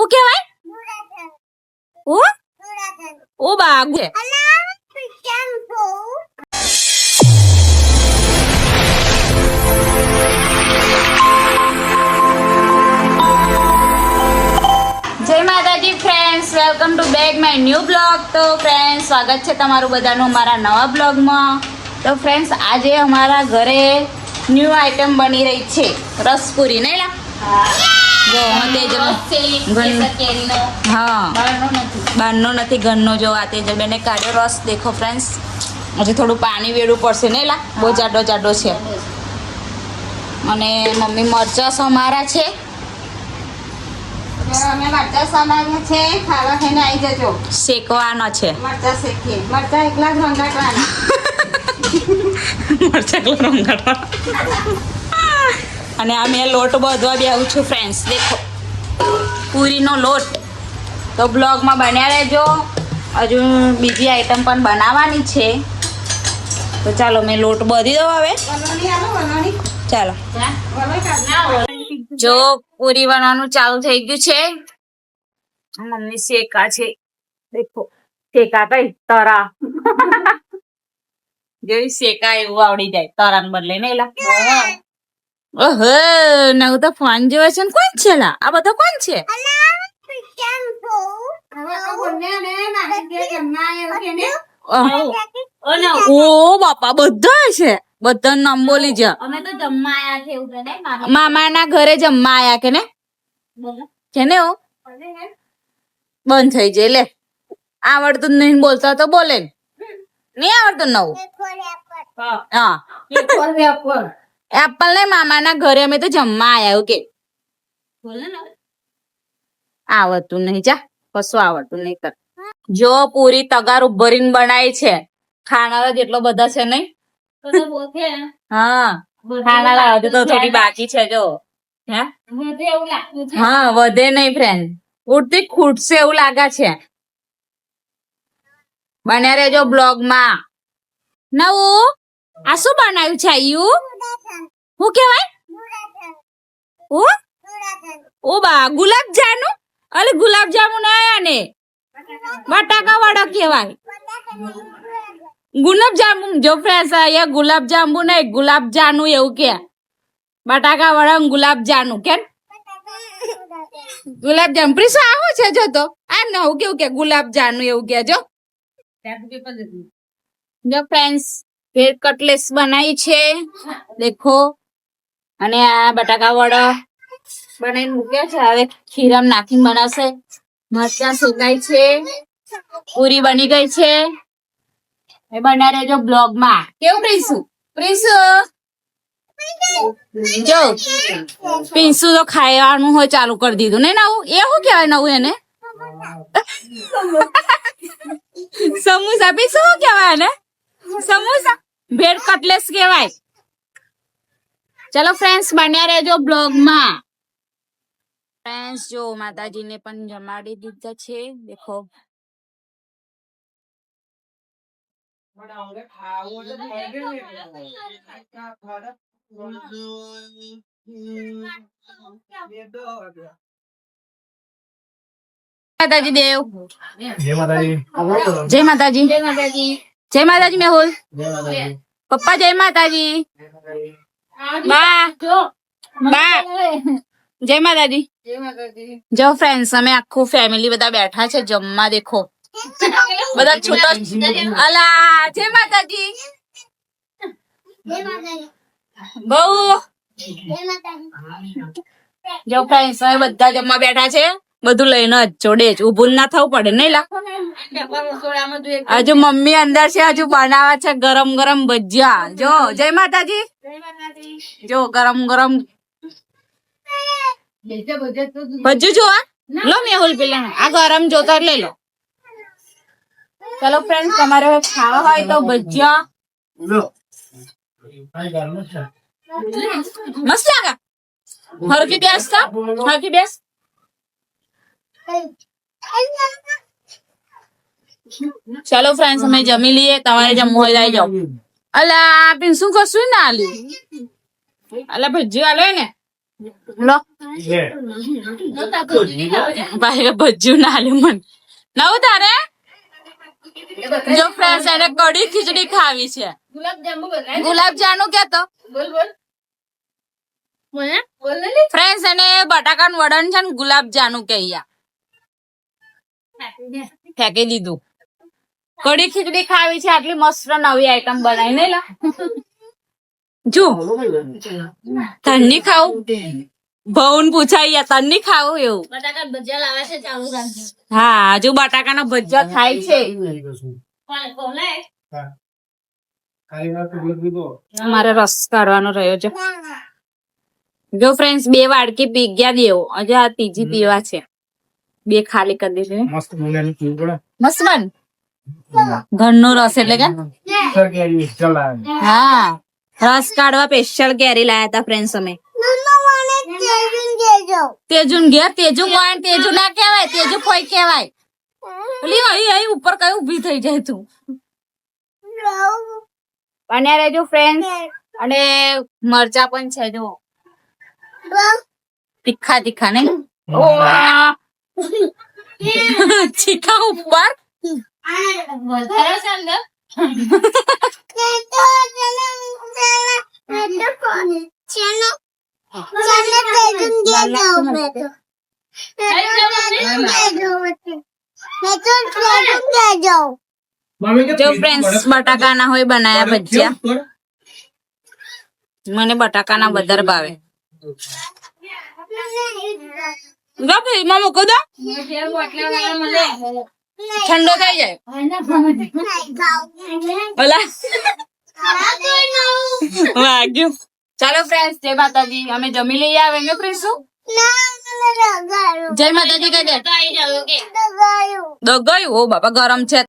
હું કહેવાય? ઓ ઓ બાગુ જય માતાજી friends, welcome to back my new blog. તો ફ્રેન્ડ્સ, સ્વાગત છે તમારું બધાનું મારા નવા બ્લોગમાં. તો ફ્રેન્ડ્સ, આજે અમારા ઘરે ન્યૂ આઈટમ બની રહી છે, રસપુરી. નહીં લા? બહારનો નથી, ઘરનો. જો આ તેજલબેને કાઢ્યો રસ. દેખો ફ્રેન્ડ્સ, હજી થોડું પાણી વેડવું પડશે. નહીં લા? બહુ જાડો જાડો છે. અને મમ્મી મરચાં સમારા છે. અમે મરચાં સમારીએ છે, ખાવા ખાઈને આવી જજો. શેકવાનો છે મરચાં. શેકીએ મરચાં એકલા જ રંગાટવાના. મરચાં એકલા રંગાટવાના. અને આ મેં લોટ બાંધવા બેહું છું ફ્રેન્ડ્સ. દેખો પૂરીનો લોટ. તો બ્લોગમાં બન્યા રહેજો, હજુ બીજી આઈટમ પણ બનાવવાની છે. તો ચાલો મેં લોટ બાંધી દઉં હવે. ચાલો જો પૂરી બનાવવાનું ચાલુ થઈ ગયું છે. મમ્મી શેકા છે. દેખો શેકા કઈ તરા. જેવી શેકા એવું આવડી જાય તરાને બદલે. ને એલા ઓહો, નવું તો ફોન જોવે છે ને. કોણ છે લા? આ બધો કોણ છે? ઓ બાપા, બધા છે. બધા નામ બોલી જા. અમે તો જમવા આયા છે એવું ને. મામાના ઘરે જમવા આયા કે ને? કે ને? ઓ બંધ થઈ જાય. લે, આવડતું નહીં બોલતા તો બોલે. નહીં આવડતું નવું. હા, એપલ ને મામાના ઘરે અમે તો જમવા આયા એવું કે. આવડતું નહીં. જા, કશું આવડતું નહીં. કર જો પૂરી તગાર ઉભરીને બનાવી છે. ખાનારા જેટલો બધા છે નહીં. હા, ખાનારા હજુ તો થોડી બાકી છે. જો હા, વધે નહીં ફ્રેન્ડ. ઉડતી ખૂટશે એવું લાગે છે. બન્યા રહેજો બ્લોગમાં. નવું આ શું બનાવ્યું છે? આયુ શું કહેવાય? ઓ બા, ગુલાબ જામુ. અલે ગુલાબ જામુ ના આયા ને, બટાકા વડા કહેવાય. ગુલાબ જામુ. જો ફ્રેન્ડ્સ, અહીંયા ગુલાબ જાંબુ નહીં, ગુલાબ જાનુ એવું કે. બટાકા વડા ગુલાબ જાનુ કેમ? ગુલાબ જામુ પ્રીસ આવું છે. જો તો આ નવું કેવું કે ગુલાબ જાનુ એવું કે. જો જો ફ્રેન્ડ્સ, ફેર કટલેસ બનાવી છે. દેખો. અને આ બટાકા વડા બનાવીને મૂક્યા છે. હવે ખીરામાં નાખીને બનાવશે. મરચાં શેકાય છે. પૂરી બની ગઈ છે. એ બના રહેજો બ્લોગમાં. કેવું પ્રિન્સુ? પ્રિન્સુ જો પિન્સુ તો ખાવાનું હોય ચાલુ કરી દીધું ને. નવું એ શું કહેવાય? નવું એને સમોસા. પિન્સુ શું કહેવાય ને? સમોસા. ભેળ કટલેસ કહેવાય. ચલો ફ્રેન્ડ્સ, બન્યા રહેજો બ્લોગમાં. ફ્રેન્ડ્સ, જો માતાજીને પણ જમાડી દીધા છે. દેખો માતાજી દેવ. જય માતાજી. જય માતાજી. જય માતાજી. જય માતાજી મેહુલ. પપ્પા જય માતાજી. બા બા જય માતાજી. જય માતાજી. જો ફ્રેન્ડ્સ, અમે આખું ફેમિલી બધા બેઠા છે જમવા. દેખો બધા છૂટા. અલા જય માતાજી. બહુ જો ફ્રેન્ડ્સ, હવે બધા જમવા બેઠા છે. બધું લઈને જ જોડે જ ઉભું ના થવું પડે. નહીં લા? હજુ મમ્મી અંદર છે, હજુ બનાવે છે ગરમ ગરમ ભજીયા. જો જય માતાજી. જો ગરમ ગરમ ભજ્જુ. જો લો મેહુલ, પેલા આ ગરમ જોતા લઈ લો. ચલો ફ્રેન્ડ, તમારે ખાવા હોય તો ભજીયા મસ્ત લાગે. હરકી બેસ તો હરકી બેસ. ચલો ફ્રેન્ડ્સ, અમે જમી લઈએ. તમારે જમવું હોય લઈ જાઓ. અલા પિન્સુ કશું ના આલ્યું. અલા ભજીયા આલે ને. લો ભાઈ ભજ્યું ના લે મન નવું તારે જો ફ્રેન્ડ્સ એને કઢી ખીચડી ખાવી છે ગુલાબ જામુ કેતો ફ્રેન્ડ્સ એને બટાકાનું વડન છે ને ગુલાબ જામુ કે ફેંકી દીધું કઢી ખીચડી ખાવી છે આટલી મસ્ત નવી આઈટમ બનાવી નહીં લા જો તન્ની ખાવું ભવન પૂછાય તન્ની ખાવું એવું બટાકા ભજીયા લાવે છે ચાલુ રાખજો. હા હજુ બટાકાના ભજીયા થાય છે મારે રસ કાઢવાનો રહ્યો છે જો ફ્રેન્ડ્સ 2 વાડકી પી ગયા દેવો હજુ આ ત્રીજી પીવા છે 2 ખાલી કરી દીધી મસ્ત બન ઘરનો રસ એટલે કે હા રસ કાઢવા સ્પેશિયલ કેરી લાયા હતા ફ્રેન્ડ્સ અમે તેજુન ઘેર તેજુ કોણ તેજુ ના કહેવાય તેજુ કોઈ કહેવાય ઓલી અહીં અહીં ઉપર કઈ ઊભી થઈ જાય તું અને રહેજો ફ્રેન્ડ્સ અને મરચા પણ છે જો તીખા તીખા ને ચીખા ઉપર વધારે છે અંદર જો ફ્રેન્ડ્સ બટાકાના હોય બનાયા ભજીયા મને બટાકાના વધારે ભાવે એમાં મૂકો દો ઠંડો થઈ જાય ઓલા વાગ્યું ચાલો ફ્રેન્ડ્સ જય માતાજી અમે જમી લઈએ આવે ને ફ્રેન્ડ્સ જય માતાજી કહી દે દગાયું હો બાપા ગરમ છે